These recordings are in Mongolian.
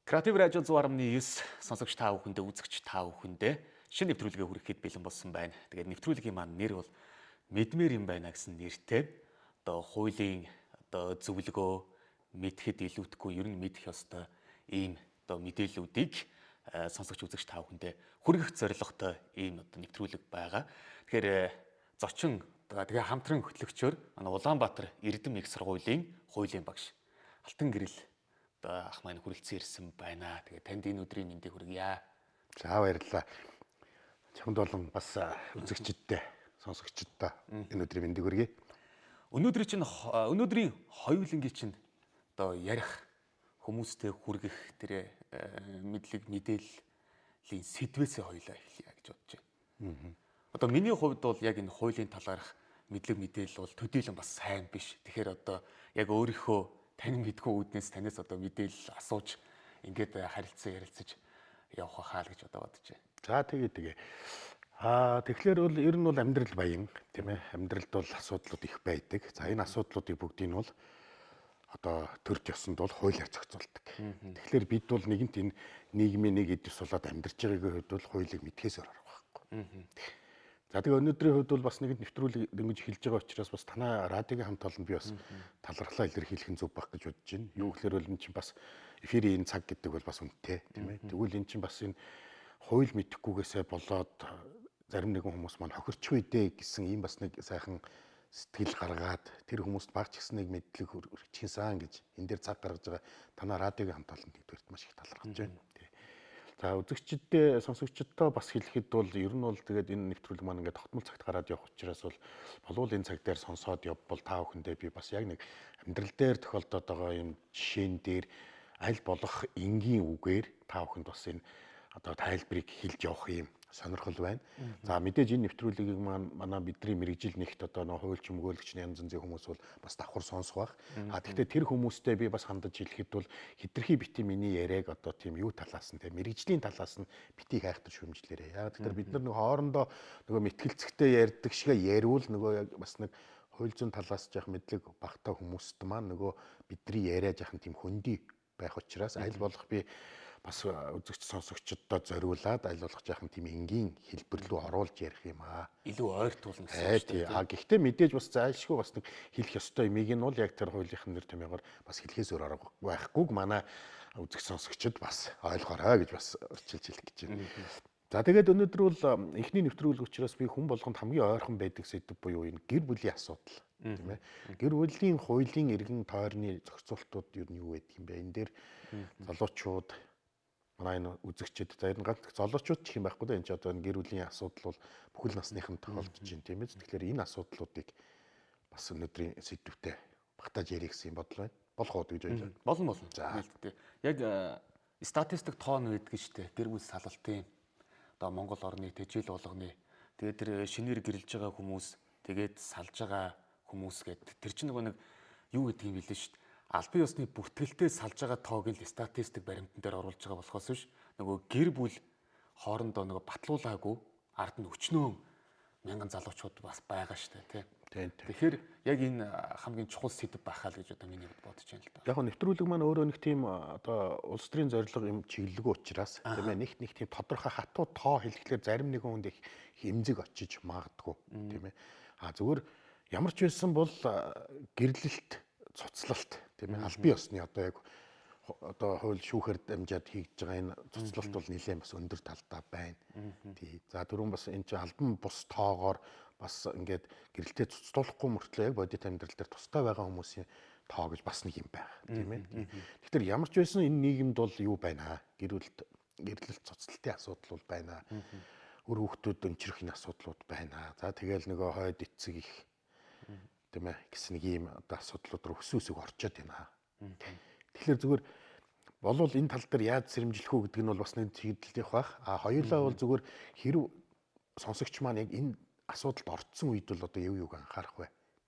Креатив радио 102.9 сонсогч та бүхэндээ үзэгч та бүхэндээ шинэ нэвтрүүлгээ хүрэхэд бэлэн болсон байна. Тэгээд нэвтрүүлгийн маань нэр бол Мэдмээр юм байна гэсэн нэртэй хуулийн зөвлөгөө мэдхэд илүүтэхгүй ер нь мэдэх ёстой ийм мэдээллүүдийг сонсогч үзэгч та бүхэндээ хүргэх зорилготой ийм нэвтрүүлэг байгаа. Тэгэхээр зочин тэгээ хамтран хөтлөгчөөр манай Улаанбаатар Эрдэм их сургуулийн хуулийн багш Алтан Гэрэл ах маань хүрэлцэн ирсэн байна. Тэгээ танд энэ өдрийн мэндийг хүргье. За баярлалаа. Чамд болон бас үзэгчдтэй, сонсогчдтой энэ өдрийн мэндийг хүргье. Өнөөдрийн хоёулангийн чинь ярих хүмүүстэй хүргэх тэр мэдээллийн сэдвээсээ хоёлаа эхлэе гэж бодож байна. Миний хувьд бол яг энэ хуулийн талаарх мэдээлэл бол төдийлөн бас сайн биш. Тэгэхээр яг өөрийнхөө тань мэдгүй үүднээс танаас мэдээлэл асууж ингээд харилцаж явах хаа л гэж бодож байна. За тэгээ. Тэгэхээр бол ер нь бол амьдрал баян тийм ээ. Амьдралд бол асуудлууд их байдаг. За энэ асуудлуудыг бүгдийг нь бол төр ёсонд бол хуулиар зохицуулдаг. Тэгэхээр бид бол нэгэнт энэ нийгмийн нэг эд ёс болоод амьдарч байгаагийн хувьд бол хуулийг мэдхээс өөр арга байхгүй. За тэгээ өнөөдрийн хувьд бол бас нэгэнт нэвтрүүлэг дөнгөж эхэлж байгаа учраас бас танай радиогийн хамт олонд би бас талархлаа илэрхийлэх нь зөв байх гэж бодож байна. Юу гэхээр бол энэ чинь бас эфирийн цаг гэдэг бол бас үнэтэй тийм ээ. Тэгвэл энэ чинь бас энэ хууль мэдэхгүйгээсээ болоод зарим нэгэн хүмүүс маань хохирч үйдэ гэсэн ийм бас нэг сайхан сэтгэл гаргаад тэр хүмүүст багч гиснэг мэдлэг хүрчихсэн гэж энэ дээр цаг гаргаж байгаа танай радиогийн хамт олонд нэгдүгээрт маш их талархаж байна. За үзэгчдээ сонсогчдоо бас хэлэхэд бол ер нь бол тэгээд энэ нэвтрүүлэг маань ингээд тогтмол цагт гараад явах учраас болов энэ цаг дээр сонсоод явбал та бүхэндээ би бас яг нэг амьдрал дээр тохиолдоод байгаа юм жишээн дээр аль болох энгийн үгээр та бүхэнд бас энэ тайлбарыг хэлж явах юм сонирхол байна. За мэдээж энэ нэвтрүүлгийг манай бидний мэрэгжил нэгт хуульч мөгөөлөгчний янз янзын хүмүүс бол бас давхар сонсох байх. Гэхдээ тэр хүмүүстэй би бас хандаж хэлэхэд бол хитрхи бити миний яриаг тийм юу талаас нь мэрэгжлийн талаас нь бити хайхтар шүмжлээрээ. Яг тэгэхээр бид нар хоорондоо мэтгэлцэгтэй ярьдаг шиг яриул яг бас нэг хууль зүйн талаас жаах мэдлэг багтаа хүмүүст маань бидний яриа жаахан тийм хөндөй байх учраас аль болох би бас үзэгч сонсогчдод зориулаад аль болох жаахан тийм энгийн хэлбэр рүү оруулж ярих юм аа. Илүү ойртуулна гэсэн үг тийм. Гэхдээ мэдээж бас зайлшгүй бас нэг хэлэх ёстой юмыг нь бол яг тэр хуулийнхын нэр томьёогоор бас хэлхээс өөр арга байхгүйг манай үзэгч сонсогчдод бас ойлгоорой гэж бас орчилж хэлэх гэж байна. За тэгээд өнөөдөр бол эхний нэвтрүүлэг учраас би хүн болгонд хамгийн ойрхон байдаг сэдв буюу энэ гэр бүлийн асуудал тийм ээ. Гэр бүлийн хуулийн эргэн тойрны зохицуултууд ер нь юу байдаг юм бэ? Энэ дээр залуучууд манай энэ үзэгчид за ер нь ганц залуучууд ч юм байхгүй да энэ ч энэ гэр бүлийн асуудал бол бүхэл насныхан тохиолдож байна тийм ээ. Тэгэхээр энэ асуудлуудыг бас өнөөдрийн сэдвүүтэй багтааж ярих гэсэн бодол байна. Болох уу гэж байна. Болно. За яг статистик тоон байдаг шүү дээ. Гэр бүл салалтын Монгол орны тэжээл болгоны тэгээд тэр шинээр гэрэлж байгаа хүмүүс тэгээд салж байгаа хүмүүс гэдэг тэр чинь нэг юу гэдэг юм бэлээ шүү дээ. Албан ёсны бүртгэлтэй салж байгаа тоог л статистик баримтан дээр оруулж байгаа болохоос биш гэр бүл хоорондоо батлуулаагүй ард нь өчнөө мянган залуучууд бас байгаа шүү дээ тийм. Тэгэхээр яг энэ хамгийн чухал сэдв байхаа л гэж миний бодож байна л да. Яг нэвтрүүлэг маань өөрөө нэг тийм улс төрийн зорилго юм чиглэлгүй учраас тийм ээ нэг тийм тодорхой хатуу тоо хэлэхлээр зарим нэгэн хүнд их эмзэг очиж магадгүй тийм ээ. Зүгээр ямар ч байсан бол гэрлэлт цуцлалт тийм ээ албан ёсны яг хууль шүүхээр дамжаад хийж байгаа энэ цуцлалт бол нэлээд бас өндөр талдаа байна. Тий. За түрүүн бас энэ чинь албан бус тоогоор бас ингээд гэрэлтээ цуцлуулахгүй мөртлөө яг бодит амьдрал дээр тустай байгаа хүмүүсийн тоо гэж бас нэг юм байна тийм ээ. Тэгэхээр ямар ч байсан энэ нийгэмд бол юу байна? Гэрлэлт цуцлалтын асуудал бол байна. Өр хүүхдүүд өнчрөхийн асуудлууд байна. За тэгэл хойд эцэг их тийм ээ гэсэн нэг ийм асуудлууд руу өсөг орчод байна. Тэгэхээр зүгээр болвол энэ тал дээр яаж сэрэмжлэх үү гэдэг нь бол бас нэг чиглэл явах байх. Хоёулаа бол зүгээр хэрв сонсогч маань яг энэ асуудалд орцсон үед бол юуг анхаарах вэ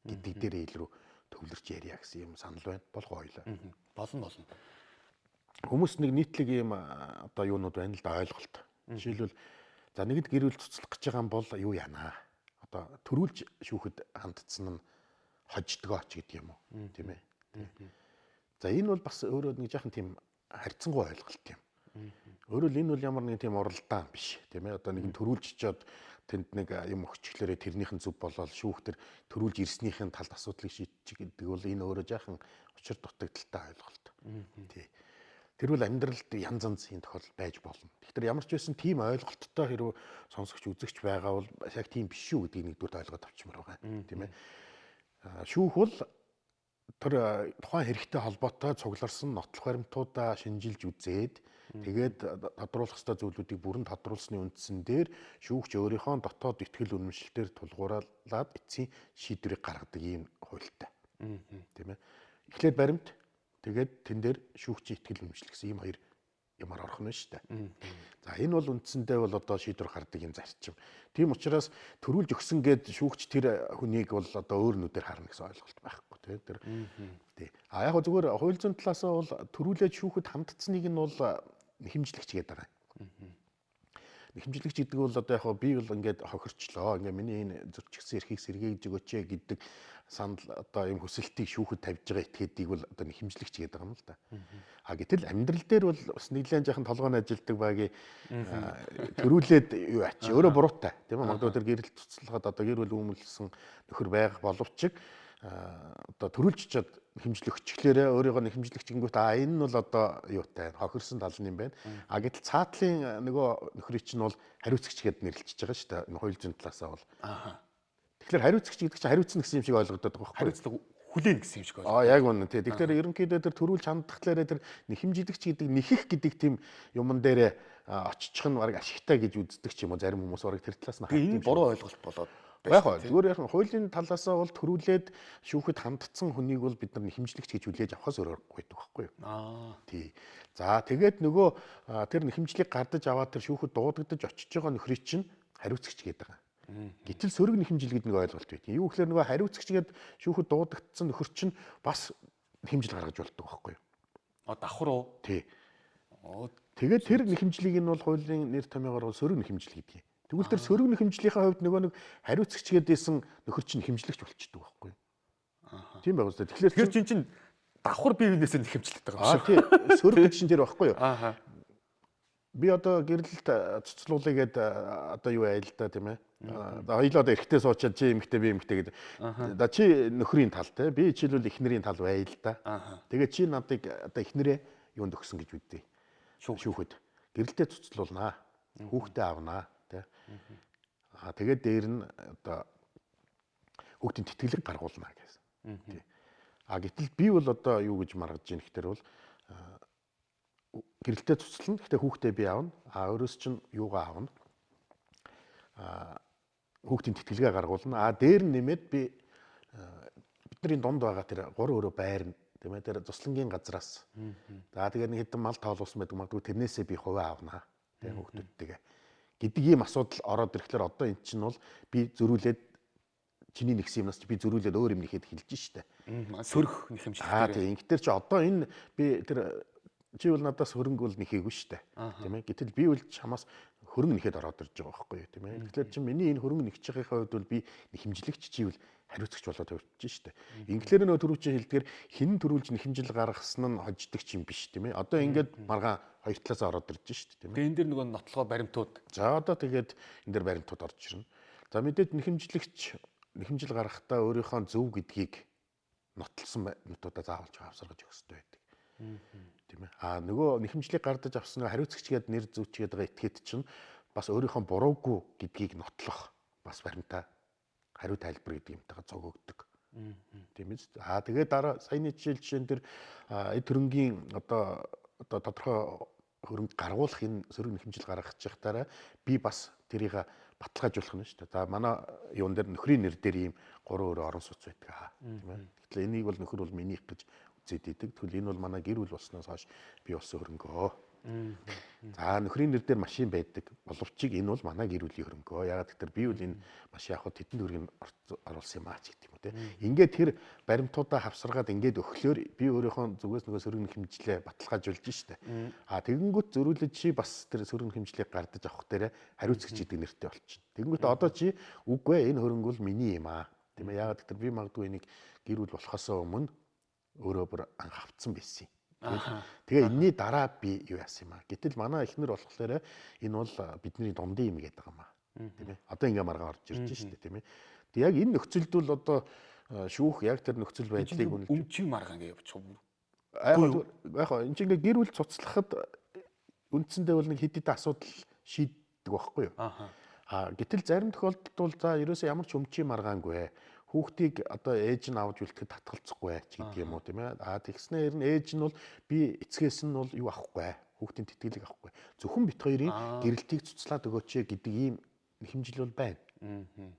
гэдэг дээрээ илүү төвлөрч ярья гэсэн юм санал байна. Болох хоёулаа. Болно. Хүмүүс нэг нийтлэг ийм юунууд байна л да ойлголт. Жишээлбэл за нэгд гэр бүл цуцлах гэж байгаа юм бол юу яана? Төрүүлж шүүхэд хандсан нь хождгооч гэдэг юм уу тийм ээ. За энэ бол бас өөрөө нэг жаахан тийм харьцангуй ойлголт юм. Өөрөөр энэ бол ямар нэг тийм уралдаан биш тийм ээ. Одоо нэгэн төрүүлж чад тэнд нэг юм өгчлөөрэ тэрнийхэн зүв болоод шүүхтэр төрүүлж ирснийхэн талд асуудлыг шийдчих гэдэг бол энэ өөрөө жаахан учир дутагдaltaй ойлголт. Тий. Тэр бол амьдралд янз янзын тохиолдол байж болно. Тэгэхээр ямар ч байсан тийм ойлголттой хэрэг сонсогч үзэгч байгаа бол яг тийм биш шүү гэдгийг нэгдүгээр ойлгоод авчмаар байгаа тийм ээ. Шүүх бол тэр тухайн хэрэгтэй холбоотой цугларсан нотлох баримтуудаа шинжилж үзээд тэгээд тодруулах ёстой зүйлүүдийг бүрэн тодруулсны үндсэн дээр шүүгч өөрийнхөө дотоод ихтгэл үнэмшилтээр тулгуурлаад эцсийн шийдвэрийг гаргадаг ийм хуультай. Тийм ээ. Эхлээд баримт тэгээд тэн дээр шүүгчийн ихтгэл үнэмшил гэсэн ийм хоёр ямар орох нь шүү дээ. За энэ бол үндсэндээ бол одоо шийдвэр гаргадаг юм зарчим. Тийм учраас төрүүлж өгсөн гээд шүүгч тэр хүнийг бол одоо өөр нүдээр харна гэсэн ойлголт байхгүй тий. Тэр тий. А яг зүгээр хууль зүйн талаас бол төрүүлээд шүүхэд хандцсныг нь бол нэхэмжлэгч гэдэг байгаа. Нэхэмжлэгч гэдэг бол одоо яг би бол ингээд хохирчлоо. Ингээд миний энэ зөрчигдсөн эрхийг сэргээгж өгөөч гэдэг санал одоо юм хүсэлтийг шүүхэд тавьж байгаа этгээдийг бол одоо нэхэмжлэгч гэдэг юм л да. А гэтэл амьдрал дээр бол бас нэлээд жаахан толгойн ажилдаг багийн төрүүлээд юу ач өөрөө буруутай тийм ээ. Магадгүй тэр гэрэл цуцлахад одоо гэр бүл үүмэлсэн нөхөр байх боловч одоо төрүүлж чад нэхэмжлэгчлээрээ өөрийгөө нэхэмжлэгчгингүүт энэ нь бол одоо юутай хохирсон тал нь юм байна. А гэтэл цаатлын нөгөө нөхрийг чинь бол хариуцагч гэдээ нэрлэлж байгаа шүү дээ. Хууль зүйн талаасаа бол. Тэгэхээр хариуцагч гэдэг чинь хариуцна гэсэн юм шиг ойлгогдоод байгаа байхгүй. Хариуцлага хүлээн гэсэн юм шиг байна. Яг үнэн тий. Тэгэхээр ерөнхийдөө тэр төрүүлж хандах талаараа тэр нэхэмжлэгч гэдэг нэхэх гэдэг тийм юмн дээр очичих нь баг ашигтай гэж үздэг ч юм уу зарим хүмүүс бараг тэр талаас нь хардаг. Энэ буруу ойлголт болоод байх бай. Зүгээр яг хуулийн талаасаа бол төрүүлээд шүүхэд хандсан хүнийг бол бид нар нэхэмжлэгч гэж хүлээж авахаас өөр гойдог байхгүй юу? Тий. За тэгээд нөгөө тэр нэхэмжлийг гардаж аваад тэр шүүхэд дуудагдаж очиж байгаа нөхрийг чинь хариуцагч гэдэг байгаа. Гэтэл сөрөг нэхэмжил гэдэг нэг ойлголт байт. Юу гэхээр нөгөө хариуцагч гэдэг шүүхэд дуудагдсан нөхөр чинь бас нэхэмжил гаргаж болдог байхгүй юу? Давхар уу? Тий. Тэгээд тэр нэхэмжлийг нь бол хуулийн нэр томьёогоор бол сөрөг нэхэмжил гэдэг юм. Тэгвэл тэр сөрөг нэхэмжлийнхаа хувьд нөгөө нэг хариуцагч гэдээсэн нөхөр чинь нэхэмжлэгч болчихдог байхгүй юу? Тийм байх үстэй. Тэгэхээр чинь давхар бие биенээсээ нэхэмжлэгдэж байгаа юм шүү. Тий. Сөрөг чинь тэр байхгүй юу? Би одоо гэрэлд цуцлуулъя гэд одоо юу айл да тийм ээ. Хоёлоо одоо эрэгтэй суучаад чи эмэгтэй би эмэгтэй гэдэг. За чи нөхрийн тал те би жишээлбэл эхнэрийн тал байл да. Тэгээд чи надыг одоо эхнэрээ юунд өгсөн гэж үздэй. Шүүхэд. Гэрэлдээ цуцлуулнаа. Хүүхдээ авнаа те. Тэгээд дээр нь одоо хүүхдийн тэтгэлэг гаргуулнаа гэсэн. Гэтэл би бол одоо юу гэж маргаж ийн гэхээр бол гэрэлтэй цуцлана. Гэхдээ хүүхдээ би аавна. Өөрөөс чинь юугаа аавна. Хүүхдийн тэтгэлгээ гаргуулна. Дээр нь нэмээд би бидний донд байгаа тэр 3 өрөө байрна. Тийм ээ. Тэр цуслангийн газраас. За тэгээд нэг хэдэн мал тоолуулсан байдаг. Магадгүй тэрнээсээ би хувиа авнаа. Тийм хүүхдүүдтэйгээ. Гэдэг ийм асуудал ороод ирэхлээр одоо эн чинь бол би зөрүүлээд чиний нэгсэн юмнаас би зөрүүлээд өөр юм нэхэд хэлж штэ. Сөрөх нэхэмжлэг. Тийм. Ингэтэр чи одоо энэ би тэр чи бол надаас хөрөнгө бол нэхээгүй штэ. Тийм ээ. Гэтэл би бол чамаас хөрөнгө нэхэд ороод ирж байгаа байхгүй юу тийм ээ. Тэгэхээр чи миний энэ хөрөнгө нэгж байгаагийн хувьд бол би нэхэмжлэгч чи бол хариуцагч болоод тавьчих штэ. Инглээр нөө төрүүлж хэлдгээр хин төрүүлж нэхэмжил гаргасан нь хождог ч юм биш тийм ээ. Одоо ингээд маргаан хоёр талаас ороод ирж штэ тийм Тэгээ ээ. энэ дэр нөгөө нотлогоо баримтууд. За одоо тэгээд энэ дэр баримтууд орж ирнэ. За мэдээд нэхэмжлэгч нэхэмжил гаргахдаа өөрийнхөө зөв гэдгийг нотлсон баримтуудаа заавалж авсаргаж өгөх хэрэгтэй байдаг. Тийм ээ. Нөгөө нэхэмжлийг гардаж авсан хариуцагч гээд нэр зүүчгээд байгаа этгээд чинь бас өөрийнхөө буруугүй гэдгийг нотлох бас баримтаа хариу тайлбар гэдэг юмтайгаа зогоогдөг. Тийм ээ. Тэгээд дараа саяны жишээн дээр эд хөрөнгийн одоо тодорхой хөрөнгө гаргуулах энэ сөрөг нэхэмжил гаргах чигтаараа би бас тэрийг баталгаажуулах нь шүү дээ. За манай юун дээр нөхрийн нэр дээр ийм 3 өрөө орон сууц байдаг. Тийм ээ. Тэгэхээр энийг бол нөхөр бол минийх гэж үзээд идэг. Тэгвэл энэ бол манай гэр бүл болсноос хойш би болсон хөрөнгөө. За нөхрийн нэр дээр машин байдаг. Боловч энэ бол манай гэр бүлийн хөрөнгөө. Ягаад гэвэл би бол энэ машин авахд хэдэн төгрөгийг оруулсан юм аа ч гэдэг юм уу те. Ингээд тэр баримтуудаа хавсаргаад ингээд өглөөр би өөрийнхөө зүгээс нөгөө сөрөг нэхэмжлээ баталгаажуулж штэ. Тэгэнгүүт зөрүүлж чи бас тэр сөрөг нэхэмжлийг гардаж авах дээр хариуцагч гэдэг нэртэй болчихно. Тэгэнгүүт одоо чи үгүй энэ хөрөнгө бол миний юм аа. Тийм ээ. Ягаад гэвэл би магадгүй энийг гэр бүл болохоос өмнө өөрөө бүр анх авцсан байсан юм. Тэгээ энэний дараа би юу яасан юм аа. Гэтэл манай эхнэр болохоор энэ бол бидний дундын юм гэдэг юм аа. Тийм ээ. Одоо ингээ маргаа орж ирж штэ тийм ээ. Тэг яг энэ нөхцөлд бол одоо шүүх яг тэр нөхцөл байдлыг өмчийн маргаан гэж явуучих юм. яг энэ чинь ингээ гэр бүл цуцлахад үндсэндээ бол нэг хэд хэдэн асуудал шийддэг байхгүй юу? Гэтэл зарим тохиолдолд бол за ерөөсөө ямар ч өмчийн маргаангүй хүүхдийг одоо ээж нь авч үлдэхэд татгалзахгүй ч гэдэг юм уу тийм ээ. Тэгснээр нь ээж нь бол би эцгээс нь бол юу авахгүй хүүхдийн тэтгэлэг авахгүй. Зөвхөн бит хоёрын гэрэлтийг цуцлаад өгөөч гэдэг ийм хэмжил бол байна.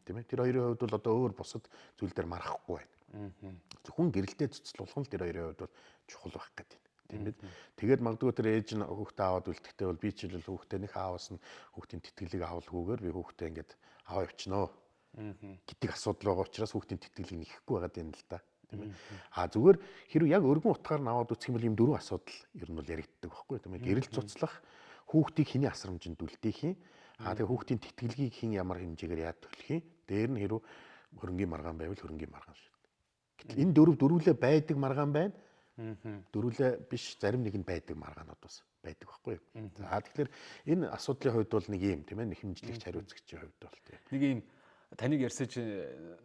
Тийм ээ. Тэр хоёрын хувьд бол одоо өөр бусад зүйл дээр марахгүй байна. Зөвхөн гэрэлтээ цуцлуулах нь тэр хоёрын хувьд бол чухал байх гэдэг. Тийм ээ. Тэгээд магадгүй тэр ээж нь хүүхдээ аваад үлдэхдээ бол би ч л хүүхдээ нэг аавас нь хүүхдийн тэтгэлэг авалгүйгээр би хүүхдээ ингээд аваа явчихноо гэдэг асуудал байгаа учраас хүүхдийн тэтгэлэг нэхэхгүй байгаад байна л да. Тийм ээ. Зүгээр хэрвээ яг өргөн утгаар нь аваад үзэх юм бол ийм дөрвөн асуудал ер нь бол яригддаг байхгүй тийм ээ. Гэрэл цуцлах, хүүхдийг хэний асрамжинд үлдээх юм. Тэгээ хүүхдийн тэтгэлгийг хэн ямар хэмжээгээр яад төлөх юм. Дээр нь хэрвээ хөрөнгийн маргаан байвал хөрөнгийн маргаан шүү. Гэтэл энэ дөрвөлээ байдаг маргаан байна. Дөрвөлээ биш зарим нэг нь байдаг маргаанууд бас байдаг байхгүй юу. Тэгэхээр энэ асуудлын хувьд бол нэг юм тийм ээ. Нэг хэмжлэгч хариуцагчийн хувьд бол тийм. Нэг юм таныг ярьсан чи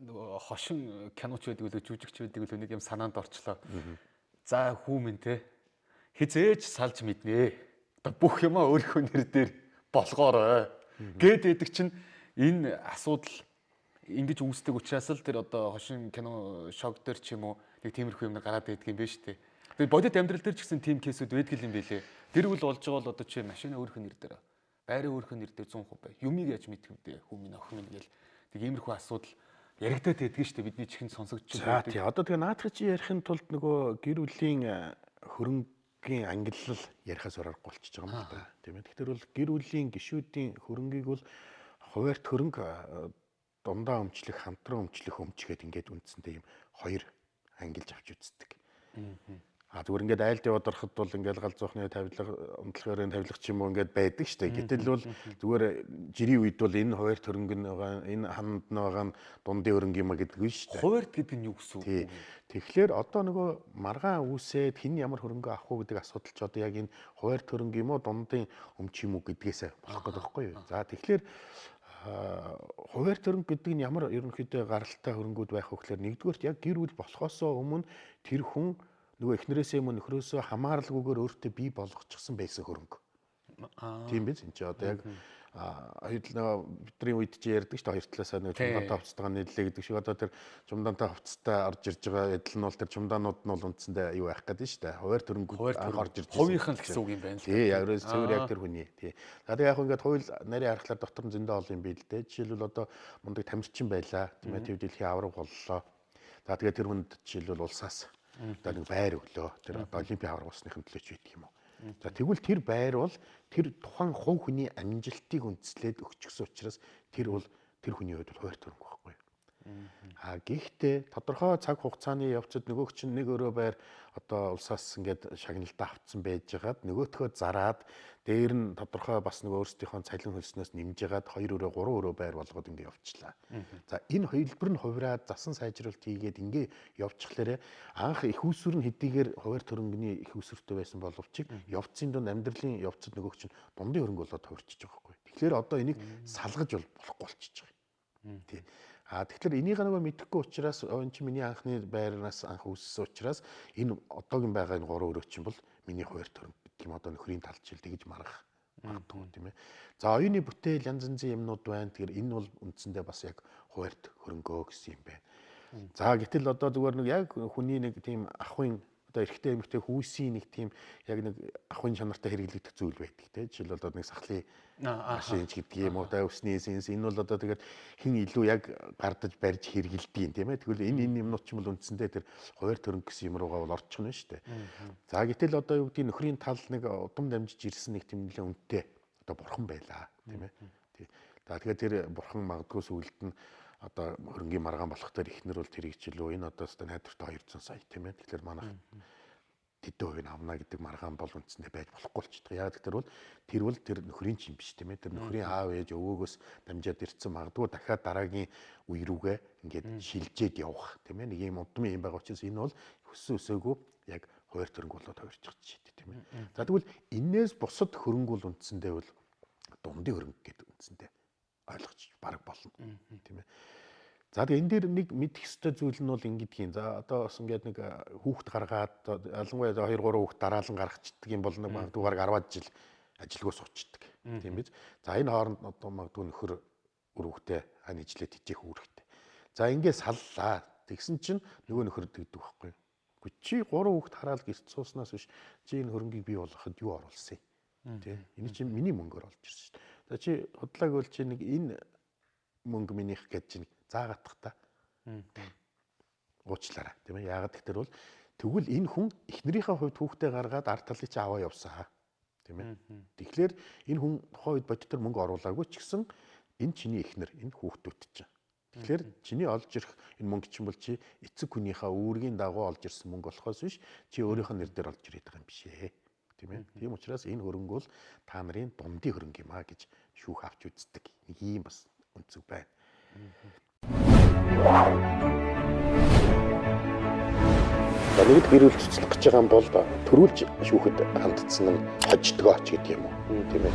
нөгөө хошин киноч байдаг үлээ жүжигч байдаг үлээ нэг юм санаанд орчлоо. За хүүмэн те хизээж салж мэднэ. Одоо бүх юмаа өөрийнхөө нэр дээр болгоорой. Гээд байдаг чинь энэ асуудал ингэж үүсдэг учраас л тэр одоо хошин кино шог дээр ч юм уу нэг тиймэрхүү юмнаар гараад байдаг юм байна шүү дээ. Тэгээд бодит амьдрал дээр ч гэсэн тийм кейсүүд байдаг юм билэ. Тэр үл болж байгаа бол одоо чи машина өөрийнхөө нэр дээр байраа өөрийнхөө нэр дээр 100% бай. Юмыг яаж мэдэх вэ? Хүмүн охин минь гээл тэг иймэрхүү асуудал яригадаад байдаг шүү дээ. Бидний чихэнд сонсогдож байгаа. За тий одоо тэгээ наадах чи ярихын тулд нөгөө гэр бүлийн хөрөнгөний ангиллал ярихаас аргагүй болчихж байгаа юм л да. Тийм ээ. Тэгэхээр бол гэр бүлийн гишүүдийн хөрөнгийг бол хуваарьт хөрөнгө дундаа өмчлөх, хамтран өмчлөх өмчгээд ингээд үндсэндээ юм хоёр ангилж авч үздэг. Зүгээр ингээд айлд яваад ороход бол ингээд галзуухны тавилга, унтлагын тавилга ч юм уу ингээд байдаг шүү дээ. Гэтэл бол зүгээр жирийн үед бол энэ хуваарьт хөрөнгө нь байгаа, энэ ханд нь байгаа нь дундын хөрөнгө юм гэдэг нь шүү дээ. Хуваарьт гэдэг нь юу гэсэн үг? Тэгэхээр одоо нөгөө маргаан үүсээд хэн ямар хөрөнгө авах уу гэдэг асуудал ч одоо яг энэ хуваарьт хөрөнгө юм уу, дундын өмч юм уу гэдгээс болох гэдэг байхгүй юу? За тэгэхээр хуваарьт хөрөнгө гэдэг нь ямар ерөнхийдөө гаралтай хөрөнгүүд байх вэ гэхээр нэгдүгээрт яг гэр бүл болохоосоо өмнө тэр хүн нөгөө эхнэрээсээ мөн нөхрөөсөө хамааралгүйгээр өөртөө бий болгочихсон байсан хөрөнгө. Тийм биз? Энд чи одоо яг бидний үед чи ярьдаг шүү дээ хоёр талаасаа нөгөө чумдаантай хувцастайгаа нийллээ гэдэг шиг одоо тэр чумдаантай хувцастай орж ирж байгаа эдл нь бол тэр чумдаанууд нь бол үндсэндээ юу байх гэдэг шүү дээ. Хуваарьт хөрөнгө орж ирж байгаа. Хувийнх нь л гэсэн үг юм байна л. Тий, яг зөвөр яг тэр хүний. Тий. За тэгээ яг ингээд хууль нарийн харахаар дотор нь зөндөө олон юм бий л дээ. Жишээлбэл одоо мундаг тамирчин байлаа. Тийм ээ, төв дэлхийн авраг боллоо. За тэгээ тэр хүнд жишээлбэл улсаас одоо нэг байр өглөө. Тэр одоо олимпийн авраг болсныхын төлөө ч байдаг юм уу. За тэгвэл тэр байр бол тэр тухайн хувь хүний амжилтыг үндэслээд өгчихсөн учраас тэр бол тэр хүний хувьд хуваарьт хөрөнгө байхгүй. Гэхдээ тодорхой цаг хугацааны явцад нөгөөх чинь нэг өрөө байр одоо улсаас ингээд шагналдаа авцсан байж байгаад нөгөөтгөө зараад дээр нь тодорхой бас нөгөө өөрсдийнхөө цалин хөлснөөс нэмж ягаад 2 өрөө 3 өрөө байр болгоод ингээд явчихлаа. За энэ хувилбар нь хувираад засан сайжруулалт хийгээд ингээд явчихлаарэ анх их усүр нь хэдийгээр хуваарьт хөрөнгөний их усүртэй байсан боловч явцын дунд амьдралын явцад нөгөөх чинь дундын хөрөнгө болоод хувирчиж байгаа байхгүй. Тэгэхээр одоо энийг салгаж болохгүй болчихж байгаа. Тий. Тэгэхээр энийг нөгөө мэдэхгүй учраас энэ чинь миний анхны байрнаас анх үүссэн учраас энэ одоогийн байгаа энэ 3 өрөө чинь бол миний хуваарьт хөрөнгө гэдэг юм одоо нөхрийн талд жил тэгж маргах магадгүй тийм ээ. За оюуны бүтээл янз янзын юмнууд байна. Тэгэхээр энэ бол үндсэндээ бас яг хуваарьт хөрөнгөө гэсэн юм байна. За гэтэл одоо зүгээр нэг яг хүний нэг тийм ахуйн одоо эрэгтэй эмэгтэй хүүсийн нэг тийм яг нэг ахуйн чанартай хэрэглэгдэх зүйл байдаг тийм. Жишээл одоо нэг сахлын машин ч гэдэг юм уу да өсний сенс энэ бол одоо тэгээд хэн илүү яг гардаж барьж хэрэгэлдэг юм тийм ээ. Тэгвэл энэ юмнууд ч юм бол үндсэндээ тэр хуваарьт хөрөнгө гэсэн юм руугаа бол орчих нь шүү дээ. За гэтэл одоо юу гэдэг нөхрийн тал нэг удам дамжиж ирсэн нэг тийм нэлээд үнэтэй одоо бурхан байлаа тийм ээ. За тэгээд тэр бурхан магадгүй сүулт нь одоо хөрөнгөний маргаан болох дээр ихнэр бол тэрийг ч илүү энэ одоо өстой найдвартай 200 сая тийм ээ. Тэгэхээр манайх тэдэн хувийг авна гэдэг маргаан бол үндсэндээ байж болохгүй болчихдог. Яг тэр бол тэр нөхрийн чинь биш тийм ээ. Тэр нөхрийн аав ээж өвөөгөөс дамжаад ирсэн магадгүй дахиад дараагийн үе рүүгээ ингээд шилжээд явах тийм ээ. Нэг юм удмын юм байгаа учраас энэ бол өссөн өсөөгүй яг хоёр хөрөнгө болоод хувирчих жишээ тийм ээ. За тэгвэл энээс бусад хөрөнгө бол үндсэндээ бол дундын хөрөнгө гэдэг үндсэндээ ойлгож бараг болно тийм ээ. За тэгээ энэ дээр нэг мэдэх ёстой зүйл нь бол ингэдгийн. За одоо бас ингээд нэг хүүхд гаргаад ялангуяа 2 3 хүүхд дараалан гаргацдаг юм бол нэг магадгүй бараг 10 жил ажилгүй суучдаг тийм биз. За энэ хооронд одоо магадгүй нөхөр өрөвхтэй ань ижлээд хичээх үүрэгтэй. За ингээд саллаа. Тэгсэн чинь нөгөө нөхөр дэгдэх байхгүй. Гэхдээ чи 3 хүүхд хараал гэрт сууснаас биш чи энэ хөрөнгийг бий болгоход юу оруулсан юм? Тэ. Энэ чинь миний мөнгөөр олж ирсэн шүү дээ. За чи худлааг бол чи нэг энэ мөнгө минийх гэж чи заагатах та. Уучлаарай тийм ээ. Яагаад гэвэл бол тэгвэл энэ хүн эхнэрийнхээ хувьд хүүхдээ гаргаад ард талыг чи аваа явсан. Тийм ээ. Тэгэхээр энэ хүн тухайн үед бодитор мөнгө оруулаагүй ч гэсэн энэ чиний эхнэр, энэ хүүхдүүд чинь. Тэгэхээр чиний олж ирэх энэ мөнгө чинь бол чи эцэг хүнийхээ үүргийн дагуу олж ирсэн мөнгө болохоос биш чи өөрийнхөө нэр дээр олж ирээд байгаа юм биш ээ. Тийм ээ. Тийм учраас энэ хөрөнгө бол та нарын дундын хөрөнгө юм а гэж шүүх авч үздэг. Нэг юм бас үнцэг байна. Нэгд гэр бүл цуцлах гэж байгаа юм бол төрүүлж шүүхэд хандсан нь хождгооч гэдэг юм уу тийм ээ.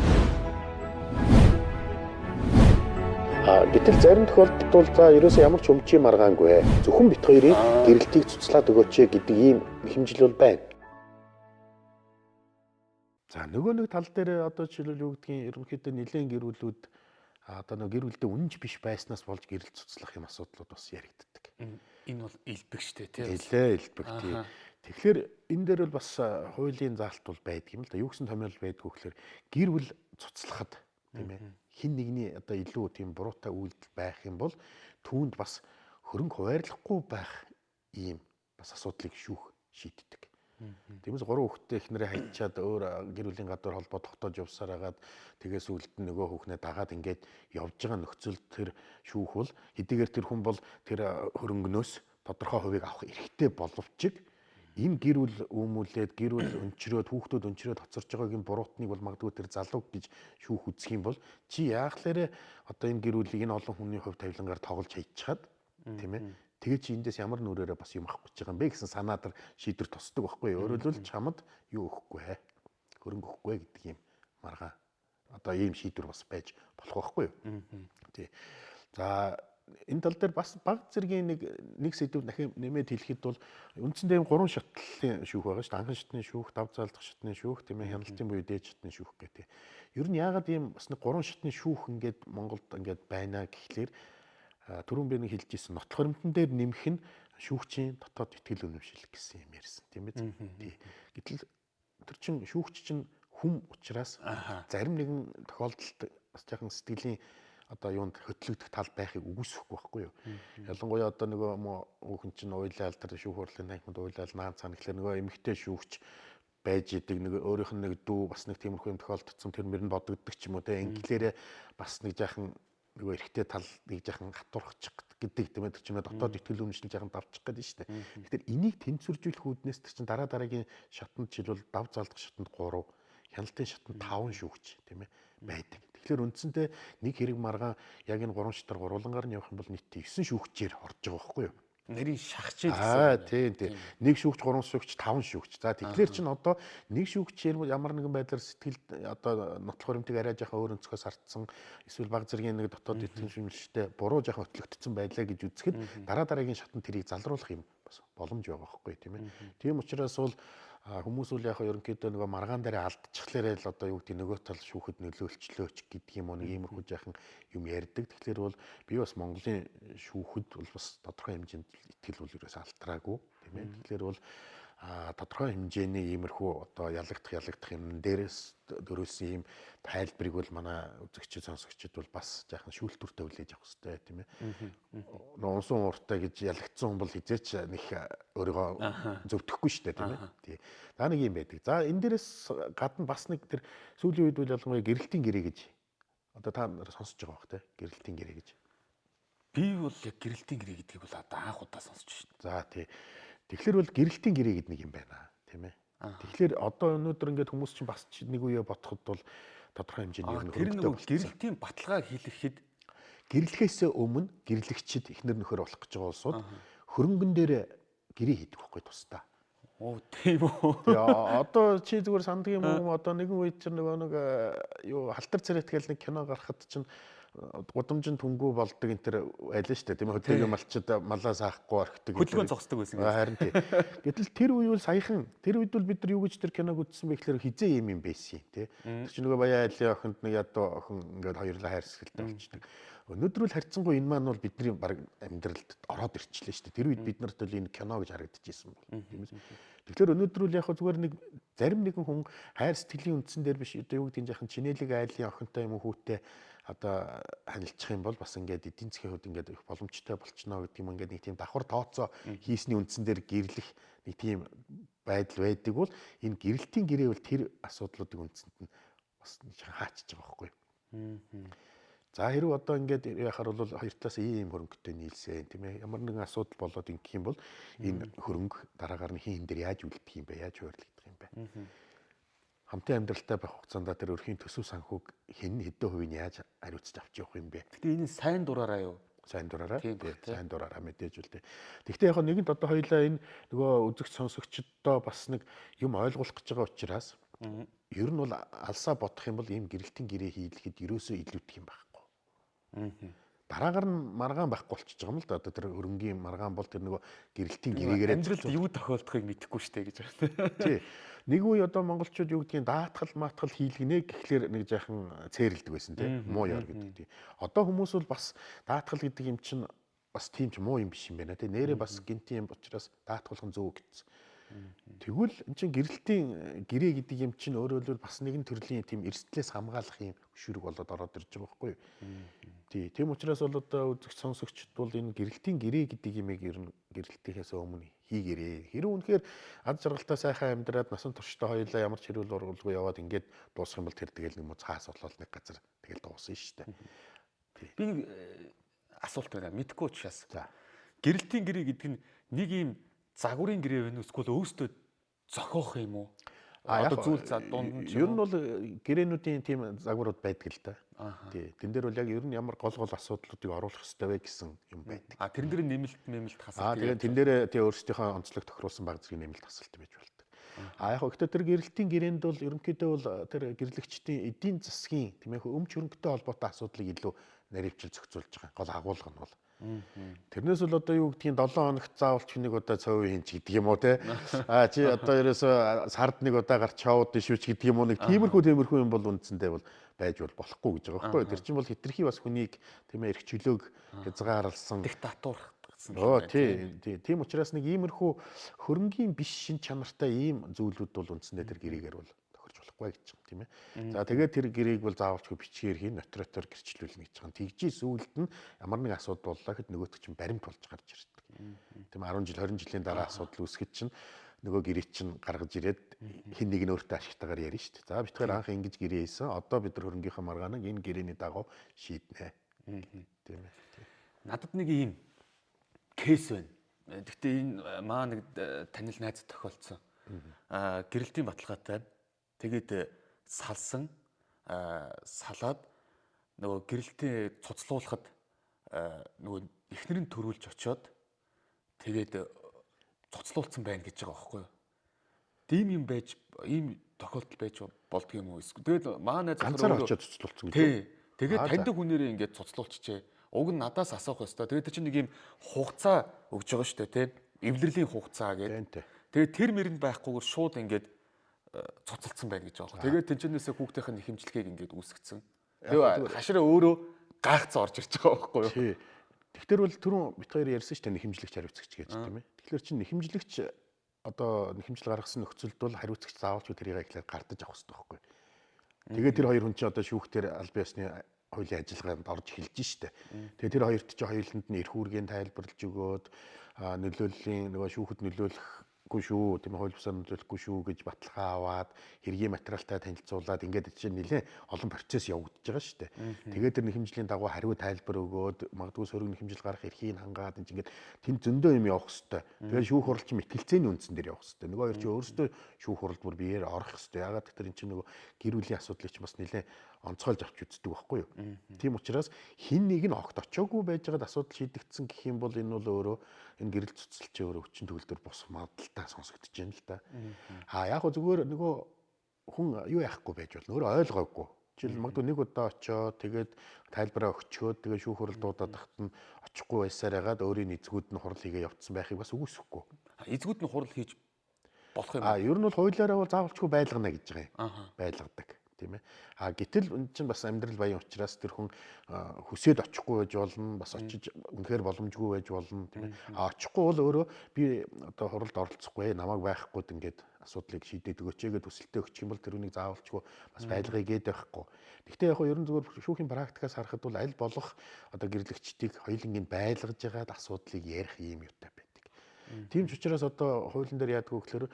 Гэтэл зарим тохиолдолд бол за ерөөсөө ямар ч өмчий маргаангүй зөвхөн бит хоёрын гэрэлтийг цуцлаад өгөөч гэдэг ийм хэмжил бол байна. За нөгөө нэг тал дээр одоо жишээлбэл юу гэдгийг ерөнхийдөө нэлээд гэр бүлүүд одоо нэг гэр бүлдээ үнэнч биш байснаас болж гэрэл цуцлах юм асуудлууд бас яригддаг. Энэ бол элбэгчтэй тийм. Нэлээд элбэг тийм. Тэгэхээр энэ дээр бол бас хуулийн заалт бол байдаг юм л да. Юу гэсэн томьёол байдгүй гэхээр гэр бүл цуцлахад тийм ээ. Хин нэгний одоо илүү тийм буруутай үйлдэл байх юм бол түүнд бас хөрөнгө хуваарлахгүй байх ийм бас асуудлыг шүүх шийддэг. Тиймээс 3 хүүхэдтэй эхнэрээ хайчаад өөр гэр бүлийн гадуур холбоо тогтоож явсаар хагаад тэгээс үлд нь нөгөө хүүхнээ дагаад ингээд явж байгаа нөхцөл тэр шүүх бол хэдийгээр тэр хүн бол тэр хөрөнгнөөс тодорхой хувийг авах эрхтэй боловч энэ гэр бүл үүмүүлээд гэр бүл өнчрөөд хүүхдүүд өнчрөөд хоцорж байгаагийн буруутныг бол магадгүй тэр залууг гэж шүүх үзэх юм бол чи яахлаарэ одоо энэ гэр бүлийг энэ олон хүний хувь тавилангаар тоглож хайчихад тийм ээ. Тэгээ чи эндээс ямар нүрээрээ бас юм авах гэж байгаа юм бэ гэсэн санаатар шийдвэр тусдаг байхгүй юу? Өөрөөр хэлбэл чамд юу өгөхгүй хөрөнгө өгөхгүй гэдэг юм маргаан. Одоо ийм шийдвэр бас байж болох байхгүй юу? Тий. За энэ тал дээр бас баг зэргийн нэг сэдв дахин нэмээд хэлэхэд бол үндсэндээ 3 шатлалын шүүх байгаа шүү дээ. Анхан шатны шүүх, дав заалдах шатны шүүх, тийм ээ, хяналтын буюу дээд шатны шүүх гэдэг. Ер нь яагаад ийм бас нэг 3 шатны шүүх ингээд Монголд ингээд байна гэхлээр түрүүн би нэг хэлж ирсэн нотлох баримтан дээр нэмэх нь шүүгчийн дотоод итгэл үнэмшил гэсэн юм ярьсан тийм ээ. Гэтэл тэр чин шүүгч чинь хүм учраас зарим нэгэн тохиолдолд бас жоохон сэтгэлийн одоо юунд хөтлөгдөх тал байхыг үгүйсэхгүй байхгүй юу. Ялангуяа одоо нөгөө хүүхэн чинь уйлаал тэр шүүх хурлын танхимд уйлаал наан цаана гэхлээр нөгөө эмэгтэй шүүгч байж идэг нэг өөрийнх нь нэг дүү бас нэг тиймэрхүү юм тохиолдсон тэр мөр нь бодогддог ч юм уу те инглээрээ бас нэг жаахан нөгөө эрэгтэй тал нэг жаахан хатуурхчих гэдэг тийм ээ тэр чинь дотоод итгэл үнэмшил жаахан давчих гэдэг нь шүү дээ. Тэгэхээр энийг тэнцвэржүүлэх үүднээс тэр чинь дараагийн шатанд жишээлбэл дав заалдах шатанд 3, хяналтын шатанд 5 шүүгч тийм ээ байдаг. Тэгэхээр үндсэндээ нэг хэрэг маргаан яг энэ 3 шатар гурвангаар нь явах юм бол нийт 9 шүүгчээр орж байгаа байхгүй юу? Нэрийн шахчээ гэсэн. Тийм. Нэг шүүгч, 3 шүүгч, 5 шүүгч. За тэгэхээр чинь одоо нэг шүүгчээр ямар нэгэн байдлаар сэтгэл одоо нотлох баримтыг арай жаахан өөр өнцгөөс хартсан эсвэл баг зэргийн нэг дотоод итгэл шимжилттэй буруу жаахан хөтлөгдсөн байлаа гэж үзэхэд дараагийн шатанд тэрийг залруулах юм бас боломж байгаа байхгүй тийм ээ. Тийм учраас бол хүмүүс үл яг ерөнхийдөө нөгөө маргаан дээр алдчихлаарэ л одоо юу гэдэг нөгөө тал шүүхэд нөлөөлчлөөч гэдэг юм уу нэг иймэрхүү жаахан юм ярьдаг. Тэгэхээр бол би бас Монголын шүүхэд бол бас тодорхой хэмжээнд итгэл бол ерөөс алтраагүй тийм ээ. Тэгэхээр бол тодорхой хэмжээний иймэрхүү одоо ялагдах юм дээрээс дөрүүлсэн ийм тайлбарыг бол манай үзэгчид сонсогчид бол бас жаахан шүүлтүртэй хүлээж авах хэрэгтэй тийм ээ. Унсан ууртай гэж ялагдсан хүн бол хизээч нэг өөрийгөө зөвтгөхгүй шүү дээ тийм ээ. Тий. За нэг юм байдаг. За энэ дээрээс гадна бас нэг тэр сүүлийн үед бол ялангуяа гэрэлтийн гэрээ гэж одоо та нар сонсож байгаа бох тийм гэрэлтийн гэрээ гэж. Би бол яг гэрэлтийн гэрээ гэдгийг бол одоо анх удаа сонсож байна. За тий. Тэгэхээр бол гэрэлтийн гэрээ гэдэг нэг юм байна тийм ээ. Тэгэхээр одоо өнөөдөр ингээд хүмүүс чинь бас нэг үе бодоход бол тодорхой хэмжээний юм тэр нэг гэрэлтийн баталгаа хэлэхэд гэрлэхээс өмнө гэрлэгчид эхнэр нөхөр болох гэж байгаа улсууд хөрөнгөн дээр гэрээ хийдэг байхгүй тусдаа. Оо тийм үү. Тэгээ одоо чи зүгээр санддаг юм уу? Одоо нэгэн үед чинь нөгөө нэг юу халтар царайт гэл нэг кино гарахад чинь гудамжинд түнгүү болдог энэ төр байлаа шүү дээ. Тийм ээ хөдөөгийн малчид малаа саахгүй орхидог. Хөдөлгөөн зогсдог байсан гэж. Харин тий. Гэтэл тэр үе бол саяхан тэр үед бол бид нар юу гэж тэр киног үзсэн бэ гэхээр хизээ юм байсан тий. Тэр чинь нөгөө баяа айлын охинд нэг ядуу охин ингээд хоёрлаа хайрсгалтай болчихдог. Өнөөдөр л харьцангуй энэ маань бол бидний баг амьдралд ороод ирчихлээ шүү дээ. Тэр үед бид нарт л энэ кино гэж харагдчихсэн бол тийм ээ. Тэгэхээр өнөөдөр л яг зүгээр нэг зарим нэгэн хүн хайр сэтгэлийн үндсэн дээр биш одоо юу гэдэг нь яхан чинэлэг айлын охинтой юм уу хүүтэй одоо ханилчих юм бол бас ингээд эдийн засгийн хувьд ингээд их боломжтой болчихно гэдэг юм ингээд нэг тийм давхар тооцоо хийсний үндсэн дээр гэрлэх нэг тийм байдал байдаг бол энэ гэрэлтийн гэрээ бол тэр асуудлуудыг үндсэнд нь бас нэг хаачиж байгаа байхгүй. За хэрвээ одоо ингээд яхаар бол хоёр талаас ийм хөрөнгөтэй нийлсэн тийм ээ ямар нэгэн асуудал болоод ингэх юм бол энэ хөрөнгө дараагаар нь хин дээр яаж үлдэх юм бэ яаж хуваарлагдах юм бэ хамтын амьдралтай байх хугацаанд тэр өрхийн төсөв санхүүг хэн хэдэн хувийг яаж хариуцж авч явах юм бэ Гэтэ энэ сайн дураараа юу сайн дураараа сайн дураараа мэдээж үлдээ. Гэхдээ яг нэгэнт одоо хоёлаа энэ нөгөө үзэгч сонсогчдоо бас нэг юм ойлгуулах гэж байгаа учраас ер нь бол алсаа бодох юм бол ийм гэрэлтийн гэрээ хийлгэхэд ерөөсөө илүүдэг юм байхгүй. Дараагаар нь маргаан байхгүй болчихж байгаа юм л да. Одоо тэр хөрөнгийн маргаан бол тэр нөгөө гэрэлтийн гэрээгээр амьдралд юу тохиолдохыг мэдэхгүй шүү дээ гэж байна. Тий. Нэг үе одоо монголчууд юу гэдгийг даатгал маатгал хийлгэнэ гэхлээр нэг жаахан цээрэлдэг байсан тий. Муу яар гэдэг тий. Одоо хүмүүс бол бас даатгал гэдэг юм чинь бас тийм ч муу юм биш юм байна тий. Нэрээ бас гинтийн юм учраас даатгуулах нь зөв гэсэн. Тэгвэл эн чинь гэрэлтийн гэрээ гэдэг юм чинь өөрөө л бас нэгэн төрлийн тийм эрсдлээс хамгаалах юм хөшүүрэг болоод ороод ирж байгаа байхгүй юу? Тий. Тийм учраас бол одоо үзэгч сонсогчд бол энэ гэрэлтийн гэрээ гэдэг юмыг ер нь гэрэлтийнхээс өмнө хийгэрээ. Хэрэв үнэхээр ад жаргалтай сайхан амьдраад насан туршдаа хоёулаа ямар ч хэрүүл ургуулгүй яваад ингээд дуусах юм бол тэр тэгэл нэг цаас болоод нэг газар тэгэл дуусна шүү дээ. Тий. Би нэг асуулт байна. Мэдхгүй учраас. За. Гэрэлтийн гэрээ гэдэг нь нэг юм загварын гэрээ вэ эсвэл өөртөө зохиох юм уу? Одоо зүйл за дунд нь ер нь бол гэрээнүүдийн тийм загварууд байдаг л да. Тий. Тэн дээр бол яг ер нь ямар гол асуудлуудыг оруулах ёстой вэ гэсэн юм байдаг. Тэрэн дээр нэмэлт хасалт. Тэгээд тэн дээр тий өөрсдийнхөө онцлог тохируулсан баг зэргийн нэмэлт хасалт байж болдог. Яг гэхдээ тэр гэрэлтийн гэрээнд бол ерөнхийдөө бол тэр гэрлэгчдийн эдийн засгийн тийм ээ өмч хөрөнгөтэй холбоотой асуудлыг илүү наривчилж зохицуулж байгаа. Гол агуулга нь бол тэрнээс бол одоо юу гэдгийг 7 хоногт заавал ч нэг удаа цов хийнч гэдэг юм уу те. Чи одоо ерөөсө сард нэг удаа гарч шоуд шүүч гэдэг юм уу нэг тиймэрхүү юм бол үндсэндээ бол байж болохгүй гэж байгаа байхгүй. Тэр чинь бол хитрхи бас хүнийг тийм ээ эрх чөлөөг хязгаарлсан диктатур гэсэн. Тий. Тийм учраас нэг иймэрхүү хөрөнгийн биш шин чанартай ийм зүйлүүд бол үндсэндээ тэр гэрээгээр бол тохирч болохгүй гэж байна тийм ээ. За тэгээд тэр гэрээг бол заавалчгүй бичгээр хийн нотариотоор гэрчлүүлнэ гэж байгаа. Тэгжээ сүүлд нь ямар нэг асуудал боллоо гэхэд нөгөөт чинь баримт болж гарч ирдэг. Тийм 10 жил 20 жилийн дараа асуудал үүсгэхэд чинь нөгөө гэрээ чинь гаргаж ирээд хин нэг нь өөртөө ашигтайгаар ярина шүү дээ. За битгээр анх ингэж гэрээ хийсэн. Одоо бид нар хөрөнгийнхөө маргааныг энэ гэрээний дагуу шийднэ. Тийм ээ. Надад нэг ийм кейс байна. Гэхдээ энэ маа нэг танил найз тохиолдсон. Гэрэлтийн баталгаатай. Тэгээд салсан салаад нөгөө гэрэлтээ цуцлуулахад нөгөө эхнэр нь төрүүлж очиод тэгээд цуцлуулсан байна гэж байгаа байхгүй юу? Тийм юм байж ийм тохиолдол байж болдго юм уу? Тэгээд маа найз ганцаар очиод цуцлуулсан гэж. Тий. Тэгээд таньдаг хүнээрээ ингээд цуцлуулчихжээ. Уг нь надаас асуух ёстой. Тэгээд чинь нэг юм хугацаа өгж байгаа шүү дээ, тий. Эвлэрлийн хугацаа гэдэг. Тэгээд тэр мэрэнд байхгүйгээр шууд ингээд цуцалдсан байна гэж байгаа. Тэгээд тэнцэнээсээ хүүхдийн нэхэмжлэгийг ингээд үүсгэсэн. Тэгээд хашраа өөрөө гайхацсан орж ирж байгаа байхгүй юу? Тий. Тэгэхээр бол түрүүн бит хоёр ярьсан шүү дээ нэхэмжлэгч хариуцагч гэж тийм ээ. Тэгэхээр чинь нэхэмжлэгч одоо нэхэмжил гаргасан нөхцөлд бол хариуцагч заавалч тэрийг ихлээр гардаж авах хэрэгтэй байхгүй. Тэгээд тэр хоёр хүн чинь одоо шүүхтэр аль биесны хуулийн ажиллагаанд орж эхэлж штэ. Тэгээ тэр хоёрт чи хоёуланд нь эрх үүргийн тайлбарлаж өгөөд нөлөөллийн нөгөө шүүхэд нөлөөлөхгүй шүү, тийм хууль бусаар нөлөөлөхгүй шүү гэж баталгаа аваад хэргийн материалтай танилцуулаад ингээд чинь нэлээд олон процесс явагдаж байгаа штэ. Тэгээд тэр нэхэмжлийн дагуу хариу тайлбар өгөөд магадгүй сөрөг нэхэмжил гарах эрхийг хангаад энэ ингээд тэнд зөндөө юм явах хэвээр. Тэгээд шүүх хурал чи мэтгэлцээний үндсэн дээр явах хэвээр. Нөгөө хоёр чи өөрсдөө шүүх хуралд бүр биеэр орох хэвээр. Ягаад гэвэл энэ чинь нөгөө гэр бүлийн асуудлыг чи бас нэлээд онцгойлж авч үздэг байхгүй юу? Тийм учраас хин нэг нь огт очоогүй байж байгаад асуудал шийдэгдсэн гэх юм бол энэ бол өөрөө энэ гэрэл цуцлалчийн өөрөө хүчин төгөлдөр бус магадaltaй та сонсогдож байна л да. Яг зүгээр нөгөө хүн юу яахгүй байж болно. Өөрөө ойлгоогүй. Жишээл магадгүй нэг удаа очиод тэгээд тайлбараа өгчөөд тэгээд шүүх хурал дуудаад тахт нь очихгүй байсаар ягаад өөрийн эзгүүд нь хурал хийгээ явцсан байхыг бас үгүйсэхгүй. Эзгүүд нь хурал хийж болох юм. Ер нь бол хуулиараа бол заавалчгүй байлгана гэж байгаа юм. Байлгадаг. Тийм ээ. Гэтэл энэ чинь бас амьдрал баян учраас тэр хүн хүсээд очихгүй байж болно, бас очиж үнэхээр боломжгүй байж болно, тийм ээ. Очихгүй бол өөрөө би одоо хуралд оролцохгүй, намайг байхгүйд ингээд асуудлыг шийдээд өгөөч гэгээд төсөлтөө өгчих юм бол тэр үнийг заавалчгүй бас байлгая гээд байхгүй. Гэхдээ яг ерөн зүгээр шүүхийн практикаас харахад бол аль болох одоо гэрлэгчдийг хоёулангийн байлгаж ягаад асуудлыг ярих юм юутай байдаг. Тийм ч учраас одоо хуулийн дээр яадаг вэ гэхээр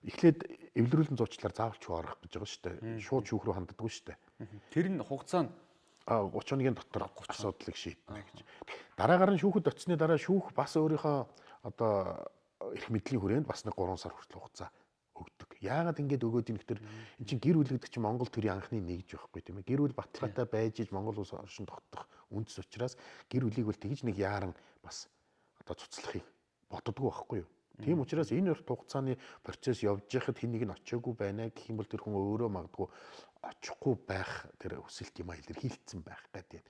эхлээд эвлэрүүлэн зуучлаар заавалчгүй орох гэж байгаа шүү дээ. Шууд шүүх рүү ханддаг шүү дээ. Тэр нь хугацаа нь 30 хоногийн дотор асуудлыг шийднэ гэж. Дараагаар нь шүүхэд очсны дараа шүүх бас өөрийнхөө одоо эрх мэдлийн хүрээнд бас нэг 3 сар хүртэл хугацаа өгдөг. Яагаад ингэж өгөөд юм гэхээр эн чинь гэр бүл гэдэг чинь Монгол төрийн анхны нэгж байхгүй тийм ээ. Гэр бүл баталгаатай байж Монгол улс оршин тогтох үндэс учраас гэр бүлийг бол тэгж нэг яаран бас одоо цуцлахыг боддоггүй байхгүй юу? Тийм учраас энэ урт хугацааны процесс явж байхад хэн нэг нь очиагүй байна гэх юм бол тэр хүн өөрөө магадгүй очихгүй байх тэр хүсэлт юм а илэрхийлсэн байх гэдэг.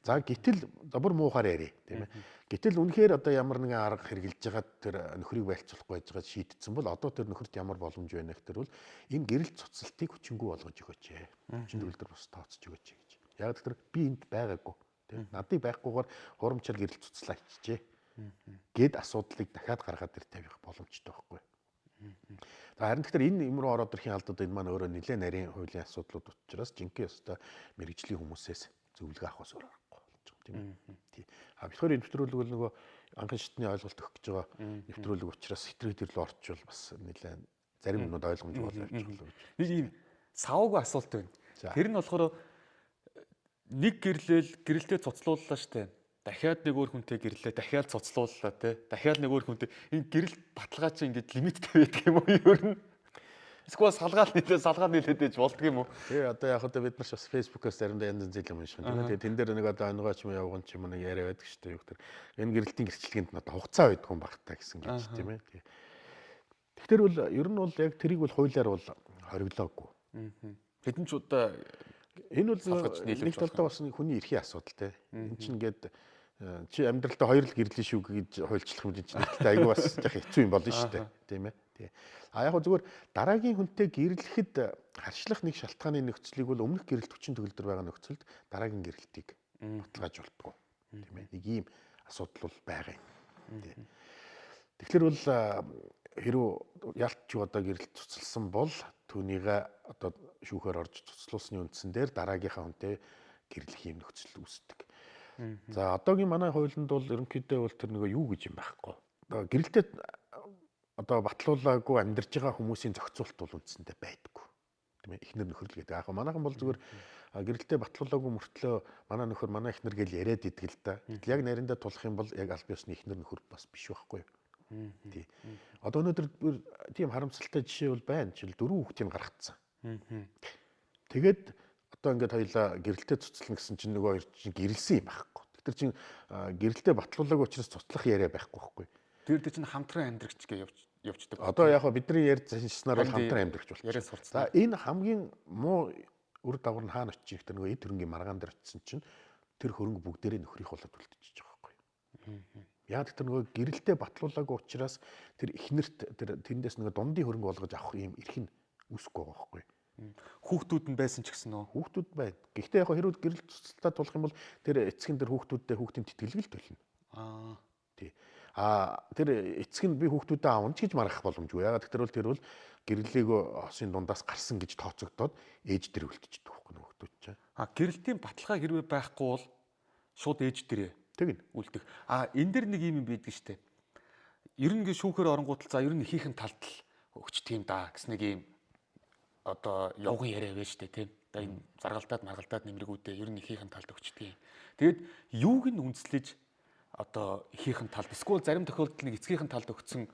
За гэтэл бүр муухаар ярий тийм ээ. Гэтэл үнэхээр одоо ямар нэгэн арга хэрэгжилж байгаад тэр нөхрийг байлцуулахгүй байж байгаа шийдтсэн бол одоо тэр нөхөрт ямар боломж байна гэхээр бол энэ гэрэл цуцлтыг хүчингү болгож өгөөч. Хүчин төгөлдөр бас тооцож өгөөч гэж. Яг тэр би энд байгаагүй тийм надыг байхгүйгээр хурамчаар гэрэл цуцлаа хийчихэ гэд асуудлыг дахиад гаргаад ир тавих боломжтой байхгүй. За харин тэгэхээр энэ юм руу ороод ирэхийн алдууд энэ маань өөрөө нэлээд нарийн хуулийн асуудлууд учраас жинхэнэ ёстой мэрэгжлийн хүмүүсээс зөвлөгөө авахаас өөр аргагүй болж байгаа тийм ээ. Тий. Болохоор энэ нэвтрүүлэг бол нөгөө анхны шатны ойлголт өгч байгаа нэвтрүүлэг учраас хэтрээ төрлөө орчвол бас нэлээд зарим юмуд ойлгомжгүй болж явж байгаа л гэж. Нэг ийм саваагүй асуулт байна. Тэр нь болохоор нэг гэрэлтэй цуцлууллаа штэ. Дахиад нэг өөр хүнтэй гэрлээ, дахиад цуцлууллаа те. Дахиад нэг өөр хүнтэй энэ гэрэл баталгаа чи ингэж лимиттэй байдаг юм уу ер нь? Эсвэл салгаад нийлээд байж болдго юм уу? Тэгээ одоо яг одоо бид нар бас фэйсбүүкээс заримдаа янз янз юм шиг. Тэгээ тэн дээр нэг одоо онгойч юм явган ч юм нэг яриа байдаг шүү дээ юу гэдэг. Энэ гэрэлтийн гэрчлэгэнд нь одоо хугацаа байдаг юм багтаа гэсэн гэж тийм ээ. Тэгэхээр бол ер нь бол яг тэрийг бол хуулиар бол хориглоогүй. Хэдэн ч удаа энэ бол нэг талдаа бас хүний эрхийн асуудал те. Энд чинь ингээд чи амьдралдаа хоёр л гэрлэн шүү гэж хуульчлах юм чинь айгүй бас яг хэцүү юм болно шүү дээ. Тийм ээ. Тий. Яг зүгээр дараагийн хүнтэй гэрлэхэд харьшлах нэг шалтгааны нөхцөлийг бол өмнөх гэрэлт хүчин төгөлдөр байгаа нөхцөлд дараагийн гэрэлтийг баталгааж болтгоо. Тийм ээ. Нэг ийм асуудал бол байгаа юм. Тий. Тэгэхээр бол хэрвээ ялч одоо гэрэлт цуцлсан бол түүнийг одоо шүүхээр орж цуцлуулсны үндсэн дээр дараагийнхаа хүнтэй гэрлэх юм нөхцөл үүсдэг. За одоогийн манай хуулинд бол ерөнхийдөө бол тэр нөгөө юу гэж юм байхгүй. Одоо гэрэлтэд одоо батлуулаагүй амьдарч байгаа хүмүүсийн зохицуулт бол үндсэндээ байдаггүй. Тийм ээ. Эхнэр нөхөр л гэдэг. Яг манайхан бол зүгээр гэрэлтэд батлуулаагүй мөртлөө манай нөхөр манай эхнэр гэж яриад идэг л да. Яг нариндаа тулах юм бол яг аль биесны эхнэр нөхөр бас биш байхгүй. Тий. Одоо өнөөдөр тийм харамсалтай жишээ бол байна. Жишээл 4 хүүхдийг гаргацсан. Тэгээд одоо ингээд хоёлаа гэрэлтэд цуцлана гэсэн чинь нөгөө хоёр чинь гэрэлсэн юм байхгүй. Тэр чинь гэрэлтэд батлуулаагүй учраас цуцлах яриа байхгүй байхгүй. Тэр чинь хамтран амьдрагч гэж явждаг. Одоо яг бидний ярьж санснаар бол хамтран амьдрагч болчих. Яриа сурцсан. За энэ хамгийн муу үр дагавар нь хаана очиж ихтэй нөгөө эд хөрөнгийн маргаан дээр очисон чинь тэр хөрөнгө бүгдээрээ нөхрийнх болоод үлдчихэж байгаа байхгүй. Яг тэр нөгөө гэрэлтэд батлуулаагүй учраас тэр эхнэрт тэр тэндээс нөгөө дундын хөрөнгө болгож авах юм эрх нь үүсэхгүй байгаа байхгүй. Хүүхдүүд нь байсан ч гэсэн нөө хүүхдүүд байна. Гэхдээ яг хэрүүд гэрэл цуцлалтаа тулах юм бол тэр эцгийн тэр хүүхдүүдтэй хүүхдийн тэтгэлгэл төлнө. Тий. Тэр эцэг нь би хүүхдүүдээ аавна ч гэж маргах боломжгүй. Ягаад гэвэл тэр бол гэрлэлийг хосын дундаас гарсан гэж тооцогдоод ээж дээр үлдчихдэг байхгүй хүүхдүүд чинь. Гэрэлтийн баталгаа хэрвээ байхгүй бол шууд ээж дээрээ тэгнь үлдэх. Энэ дэр нэг юм байдаг штэ. Ер нь гээ шүүхээр оронгуудал за ер нь ихийнхэн талд л өгчдөг юм да гэсэн нэг юм одоо явган яриа байж штэ тийм. Одоо энэ заргалдаад нэмрэгүүдээ ер нь ихийнхэн талд өгчдөг юм. Тэгэд юуг нь үндэслэж одоо ихийнхэн талд эсвэл зарим тохиолдолд нэг эцгийнхэн талд өгсөн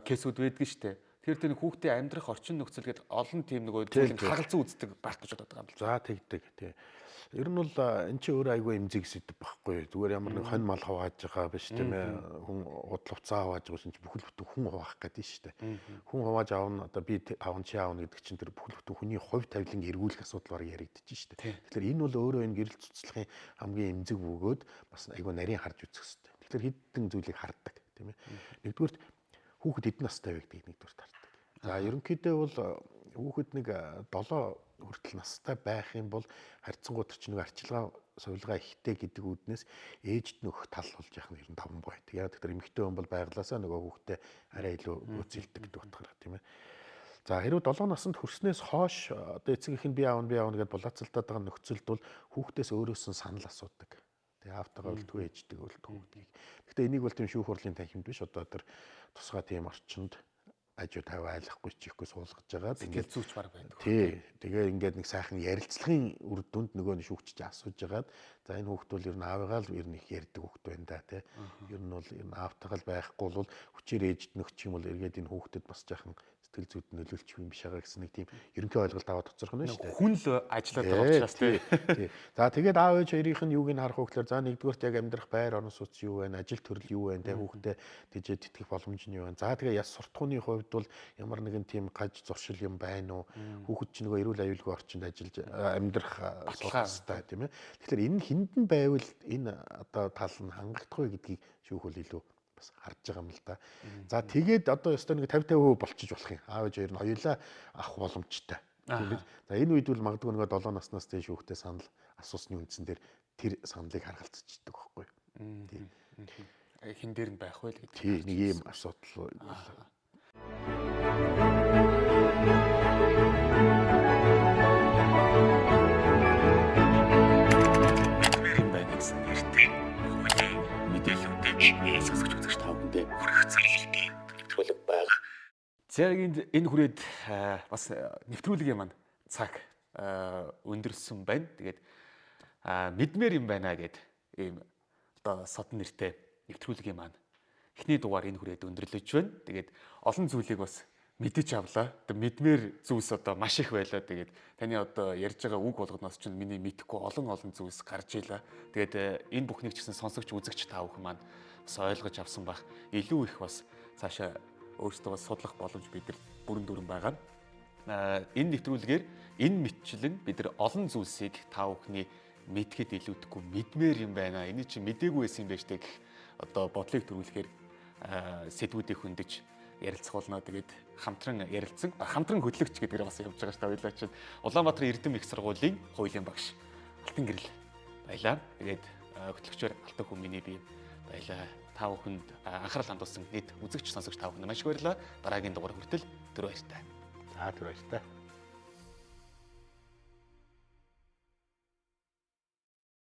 кейсүүд байдаг штэ. Тэгэхээр тэр хүүхдээ амьдрах орчин нөхцөл гээд олон тийм нөгөө зүйлийг хагалзан үздэг байх гэж бодоод байгаа юм л. За тэгдэг тий. Ер нь бол эн чинь өөрөө айгүй эмзэг сэдв байхгүй. Зүгээр ямар нэг хонь мал хавааж байгаа биш тийм ээ. Хүн удал уцаа хавааж байгаа чинь бүхэл бүтэн хүн хаваах гэдэг нь шүү дээ. Хүн хавааж аавна одоо би аавн чи аавна гэдэг чинь тэр бүхэл бүтэн хүний хувь тавилан эргүүлэх асуудал баг яригдчих шүү дээ. Тэгэхээр энэ бол өөрөө энэ гэрэл цуцлахын хамгийн эмзэг бөгөөд бас айгүй нарийн харж үзэх хэрэгтэй. Тэгэхээр хэдэн зүйлийг хардаг тийм ээ. Нэгдүгээр хүүхэд эдэн настай вэ гэдгийг нэгдүгээр хардаг. За ерөнхийдөө бол хүүхэд нэг 7 хүртэл настай байх юм бол харьцангуй чинь нэг арчилгаа сувилгаа ихтэй гэдэг үүднээс ээжд нөх тал болж яах нь 95 байдаг. Яг тэр эмэгтэй хүн бол байглаасаа нөгөө хүүхдээ арай илүү нөөцөлдөг гэдэг утгаар тийм ээ. За хэрвээ 7 наснд хүрснээс хойш одоо эцэг их нь би аавна гэдээ булаацалтаад байгаа нөхцөлд бол хүүхдээс өөрөөс нь санал асуудаг. Тэгээ аавтайгаа өлтгөө ээждэг хүүхдгийг. Гэхдээ энийг бол тийм шүүх хурлын танхимд биш одоо тэр тусгай тийм орчинд ажуу тавь айлахгүй чихгүй суулгаж байгаа. Ингээд зүүч баг байдаг. Тий. Тэгээ ингээд нэг сайхан ярилцлагын үр дүнд нөгөө шүүгч асууж байгаад за энэ хүүхд бол ер нь аавыгаа л ер нь их ярьдаг хүүхд байна да тий. Ер нь бол ер нь аавтайгаа л байхгүй бол хүчээр ээжд нөх ч юм бол эргээд энэ хүүхдэд бас жаахан сэтгэл зүйд нөлөөлчих юм биш байгаа гэсэн нэг тийм ерөнхий ойлголт аваад тоцорхон нь шүү дээ. Хүн л ажиллаад байгаа учраас тий. За тэгээд аав ээж хоёрынх нь юуг нь харах вэ гэхээр за нэгдүгürt яг амьдрах байр орон сууц юу вэ? Ажил төрөл юу вэ? Тэ хүүхдэд тэжээ тэтгэх боломж нь юу вэ? За тэгээ яс суртахууны хувьд бол ямар нэгэн тийм гаж зуршил юм байна уу? Хүүхэд ч нөгөө эрүүл аюулгүй орчинд ажиллаж амьдрах хэрэгтэй тийм ээ. Тэгэхээр энэ хиндэн байвал энэ одоо тал нь хангагдах вэ гэдгийг шүүх хөл илүү бас харж байгаа юм л да. За тэгээд одоо ёстой нэг 50-50% болчих болох юм. Аав ээж хоёр нь хоёулаа авах боломжтой. Тэгээд за энэ үед бол магадгүй нөгөө 7 наснаас дээш хүүхдээ санал асуусны үндсэн дээр тэр саналыг харгалцчихдаг байхгүй юу. Тийм. Хин дээр нь байх вэ гэдэг. Тийм нэг ийм асуудал. Мэдмээр юм байна гэсэн нэртэй хуулийн мэдээллүүдийг сонсогч үзэгч та бүхэндээ хүргэх зорилготой нэвтрүүлэг байгаа. За энэ хүрээд бас нэвтрүүлгийн маань цаг өндөрсөн байна. Тэгээд мэдмээр юм байна гэд ийм одоо содон нэртэй нэвтрүүлгийн маань эхний дугаар энэ хүрээд өндөрлөж байна. Тэгээд олон зүйлийг бас мэдэж авлаа. Тэгээд мэдмээр зүйлс одоо маш их байлаа. Тэгээд таны одоо ярьж байгаа үг болгоноос ч миний мэдэхгүй олон зүйлс гарч ийлаа. Тэгээд энэ бүхнийг ч гэсэн сонсогч үзэгч та бүхэн маань бас ойлгож авсан бах. Илүү их бас цаашаа өөрсдөө судлах боломж бид нар бүрэн дүрэн байгаа. Энэ нэвтрүүлгээр энэ мэтчлэн бид нар олон зүйлсийг та бүхний мэдхэд илүүдэхгүй мэдмээр юм байна. Эний чинь мдээгүй байсан юм байна штэ гэх одоо бодлыг төрүүлэхээр сэдвүүдийг хөндөж ярилцахуулна. Тэгээд хамтран ярилцсан. Хамтран хөтлөгч гэдгээр бас явж байгаа шүү дээ. Хоёулаа чинь Улаанбаатар Эрдэм их сургуулийн хуулийн багш Алтан Гэрэл баялаа. Тэгээд хөтлөгчөөр Алтан хүмүүний бие баялаа. Та бүхэнд анхаарал хандуулсан нийт үзэгч сонсогч та бүхэнд маш их баярлалаа. Дараагийн дугаар хүртэл түр баяртай. За түр баяртай.